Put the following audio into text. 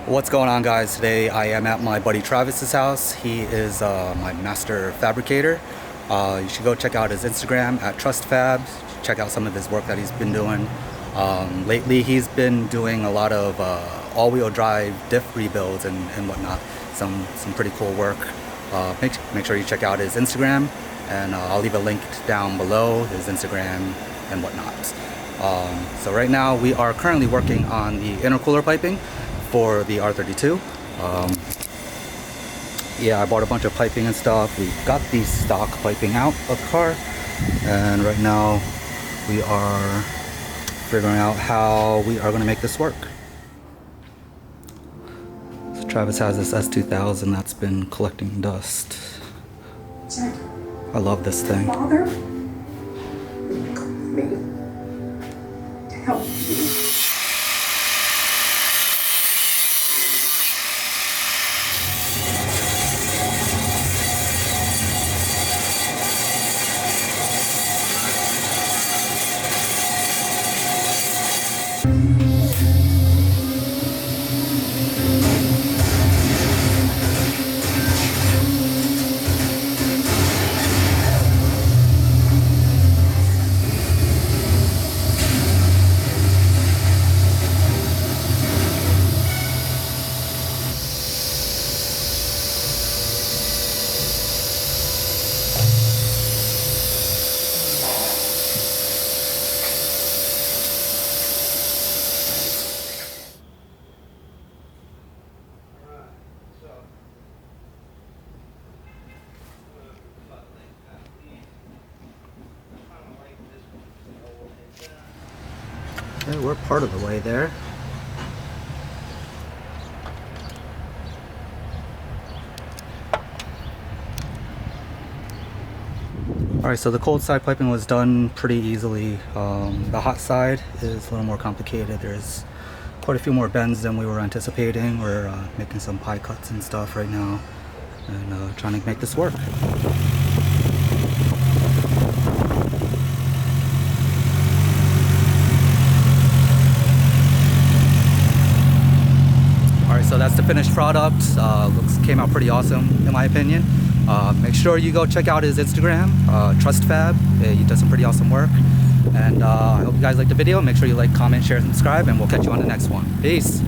What's going on, guys? Today I am at my buddy Travis's house. He is my master fabricator. You should go check out his Instagram at TrustFab. Check out some of his work that he's been doing. Lately he's been doing a lot of all-wheel drive diff rebuilds and whatnot. Some pretty cool work. Make sure you check out his Instagram, and I'll leave a link down below, his Instagram and whatnot. So right now we are currently working on the intercooler piping for the R32. Yeah, I bought a bunch of piping and stuff. We got the stock piping out of the car, and right now we are figuring out how we are going to make this work. So Travis has this S2000 that's been collecting dust. I love this thing. Father, me to help you. Okay, we're part of the way there. Alright, so the cold side piping was done pretty easily. The hot side is a little more complicated. There's quite a few more bends than we were anticipating. We're making some pie cuts and stuff right now, and trying to make this work. So that's the finished product. Came out pretty awesome in my opinion. Make sure you go check out his Instagram, TrustFab. He does some pretty awesome work. And I hope you guys liked the video. Make sure you like, comment, share, and subscribe, and we'll catch you on the next one. Peace.